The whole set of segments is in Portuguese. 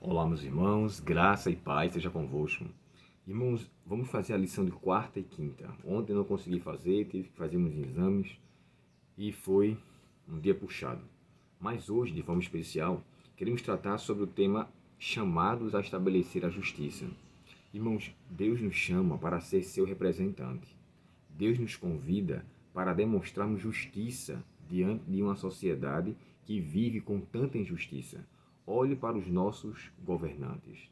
Olá, meus irmãos, graça e paz seja convosco. Irmãos, vamos fazer a lição de quarta e quinta. Ontem eu não consegui fazer, tive que fazer uns exames e foi um dia puxado. Mas hoje, de forma especial, queremos tratar sobre o tema chamados a estabelecer a justiça. Irmãos, Deus nos chama para ser seu representante. Deus nos convida para demonstrarmos justiça diante de uma sociedade que vive com tanta injustiça. Olhe para os nossos governantes.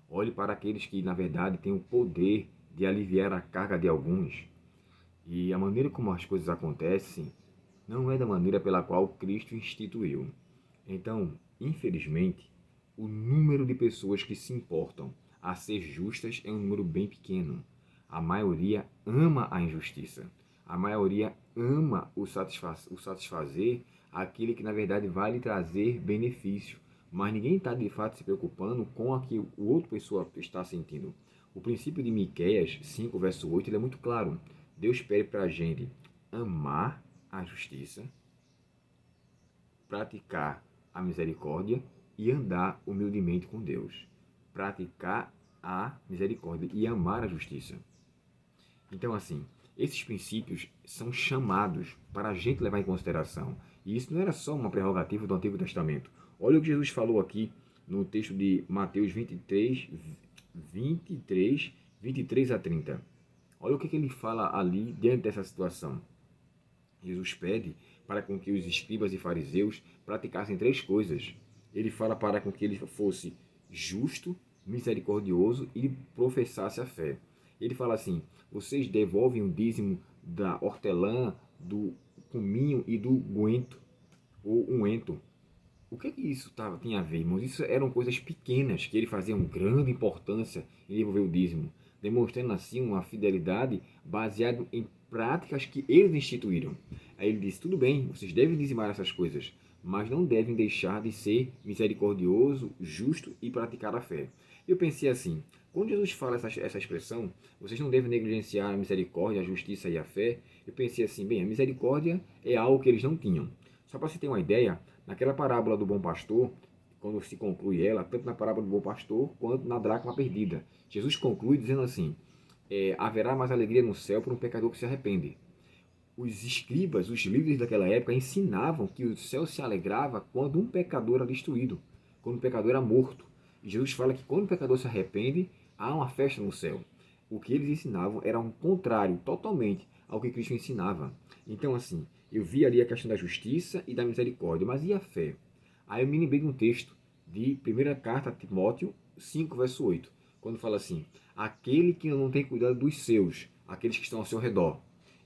Olhe para aqueles que, na verdade, têm o poder de aliviar a carga de alguns. E a maneira como as coisas acontecem não é da maneira pela qual Cristo instituiu. Então, infelizmente, o número de pessoas que se importam a ser justas é um número bem pequeno. A maioria ama a injustiça. A maioria ama o satisfazer aquele que, na verdade, vai lhe trazer benefício. Mas ninguém está, de fato, se preocupando com o que o outro pessoa está sentindo. O princípio de Miqueias 5, verso 8, ele é muito claro. Deus pede para a gente amar a justiça, praticar a misericórdia e andar humildemente com Deus. Praticar a misericórdia e amar a justiça. Então, assim, esses princípios são chamados para a gente levar em consideração. E isso não era só uma prerrogativa do Antigo Testamento. Olha o que Jesus falou aqui no texto de Mateus 23 a 30. Olha o que ele fala ali diante dessa situação. Jesus pede para com que os escribas e fariseus praticassem três coisas. Ele fala para com que ele fosse justo, misericordioso e professasse a fé. Ele fala assim: vocês devolvem o dízimo da hortelã, do cominho e do guento, ou unguento. O que é que isso tinha a ver, irmãos? Isso eram coisas pequenas que ele fazia uma grande importância em devolver o dízimo, demonstrando assim uma fidelidade baseada em práticas que eles instituíram. Aí ele disse: tudo bem, vocês devem dizimar essas coisas, mas não devem deixar de ser misericordioso, justo e praticar a fé. Eu pensei assim: quando Jesus fala essa expressão, vocês não devem negligenciar a misericórdia, a justiça e a fé, eu pensei assim: bem, a misericórdia é algo que eles não tinham. Só para você ter uma ideia, naquela parábola do bom pastor, quando se conclui ela, tanto na parábola do bom pastor quanto na dracma perdida, Jesus conclui dizendo assim: haverá mais alegria no céu por um pecador que se arrepende. Os escribas, os líderes daquela época, ensinavam que o céu se alegrava quando um pecador era destruído, quando um pecador era morto. E Jesus fala que quando o pecador se arrepende, há uma festa no céu. O que eles ensinavam era um contrário totalmente ao que Cristo ensinava. Então, assim, eu vi ali a questão da justiça e da misericórdia, mas e a fé? Aí eu me lembrei de um texto de 1ª carta a Timóteo 5, verso 8, quando fala assim: aquele que não tem cuidado dos seus, aqueles que estão ao seu redor,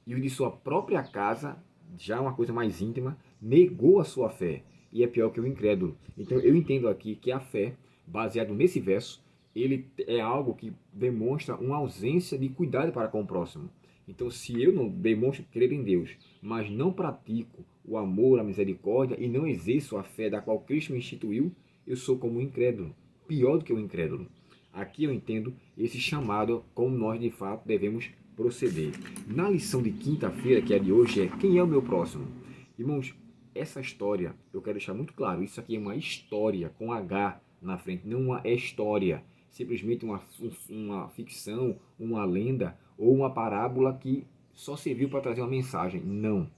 e o de sua própria casa, já uma coisa mais íntima, negou a sua fé, e é pior que o incrédulo. Então eu entendo aqui que a fé, baseado nesse verso, ele é algo que demonstra uma ausência de cuidado para com o próximo. Então, se eu não demonstro crer em Deus, mas não pratico o amor, a misericórdia e não exerço a fé da qual Cristo me instituiu, eu sou como um incrédulo, pior do que o incrédulo. Aqui eu entendo esse chamado como nós de fato devemos proceder. Na lição de quinta-feira, que é de hoje, é quem é o meu próximo? Irmãos, essa história, eu quero deixar muito claro, isso aqui é uma história com H na frente, não uma história, simplesmente uma ficção, uma lenda ou uma parábola que só serviu para trazer uma mensagem. Não.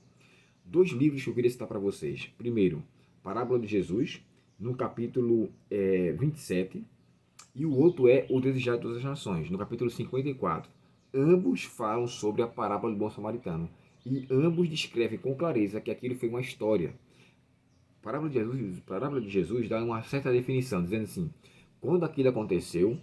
Dois livros que eu queria citar para vocês. Primeiro, Parábola de Jesus, no capítulo 27, e o outro é O Desejado de Todas as Nações, no capítulo 54. Ambos falam sobre a parábola do bom samaritano e ambos descrevem com clareza que aquilo foi uma história. A parábola de Jesus dá uma certa definição, dizendo assim: quando aquilo aconteceu,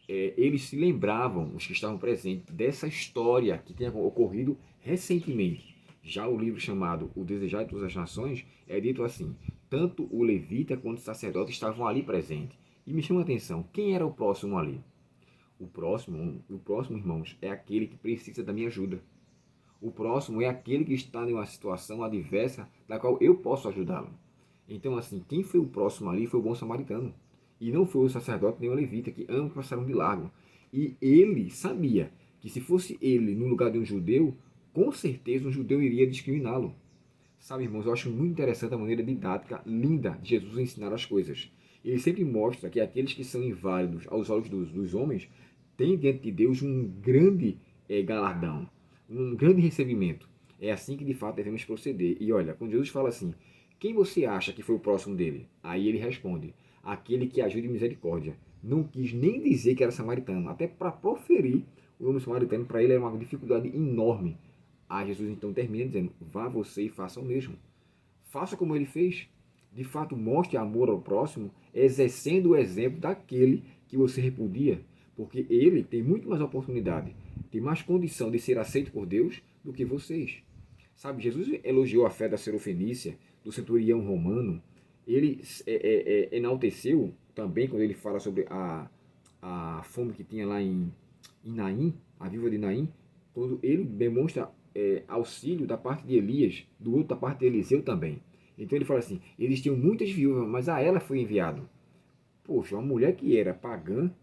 eles se lembravam, os que estavam presentes, dessa história que tinha ocorrido recentemente. Já o livro chamado O Desejado de Todas as Nações é dito assim: tanto o levita quanto o sacerdote estavam ali presentes. E me chama a atenção, quem era o próximo ali? O próximo, irmãos, é aquele que precisa da minha ajuda. O próximo é aquele que está em uma situação adversa da qual eu posso ajudá-lo. Então, assim, quem foi o próximo ali foi o bom samaritano. E não foi o sacerdote nem o levita, que ambos passaram de largo. E ele sabia que se fosse ele no lugar de um judeu, com certeza um judeu iria discriminá-lo. Sabe, irmãos, eu acho muito interessante a maneira didática, linda de Jesus ensinar as coisas. Ele sempre mostra que aqueles que são inválidos aos olhos dos homens têm diante de Deus um grande galardão, um grande recebimento. É assim que de fato devemos proceder. E olha, quando Jesus fala assim, quem você acha que foi o próximo dele? Aí ele responde, aquele que ajuda em misericórdia. Não quis nem dizer que era samaritano, até para proferir o nome samaritano, para ele era uma dificuldade enorme. Aí Jesus então termina dizendo, vá você e faça o mesmo. Faça como ele fez. De fato, mostre amor ao próximo, exercendo o exemplo daquele que você repudia, porque ele tem muito mais oportunidade, tem mais condição de ser aceito por Deus do que vocês. Sabe, Jesus elogiou a fé da Serofenícia, do centurião romano. Ele enalteceu também quando ele fala sobre a fome que tinha lá em Naim, a viúva de Naim, quando ele demonstra auxílio da parte de Elias, do outro da parte de Eliseu também. Então ele fala assim, eles tinham muitas viúvas, mas a ela foi enviado. Poxa, uma mulher que era pagã,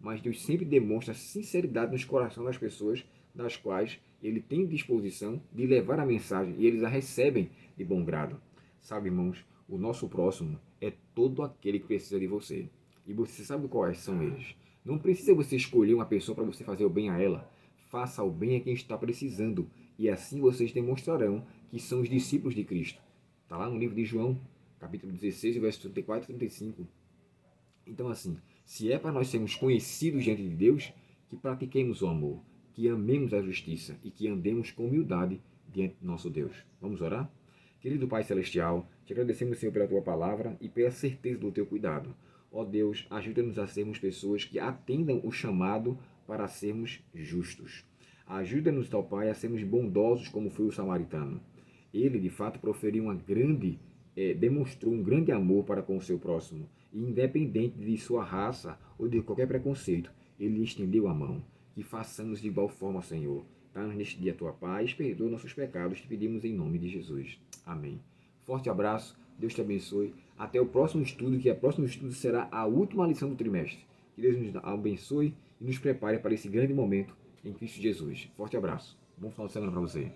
mas Deus sempre demonstra sinceridade nos corações das pessoas, das quais ele tem disposição de levar a mensagem e eles a recebem de bom grado. Sabe, irmãos, o nosso próximo é todo aquele que precisa de você. E você sabe quais são eles. Não precisa você escolher uma pessoa para você fazer o bem a ela. Faça o bem a quem está precisando. E assim vocês demonstrarão que são os discípulos de Cristo. Está lá no livro de João, capítulo 16, versos 34 e 35. Então, assim, se é para nós sermos conhecidos diante de Deus, que pratiquemos o amor, que amemos a justiça e que andemos com humildade diante do nosso Deus. Vamos orar? Querido Pai Celestial, te agradecemos, Senhor, pela Tua palavra e pela certeza do Teu cuidado. Ó Deus, ajuda-nos a sermos pessoas que atendam o chamado para sermos justos. Ajuda-nos, ó Pai, a sermos bondosos como foi o samaritano. Ele, de fato, demonstrou um grande amor para com o seu próximo. E independente de sua raça ou de qualquer preconceito, ele lhe estendeu a mão. Que façamos de igual forma, Senhor. Dá-nos neste dia a tua paz, perdoa nossos pecados, te pedimos em nome de Jesus. Amém. Forte abraço, Deus te abençoe. Até o próximo estudo, que o próximo estudo será a última lição do trimestre. Que Deus nos abençoe e nos prepare para esse grande momento em Cristo Jesus. Forte abraço. Bom final de semana para você.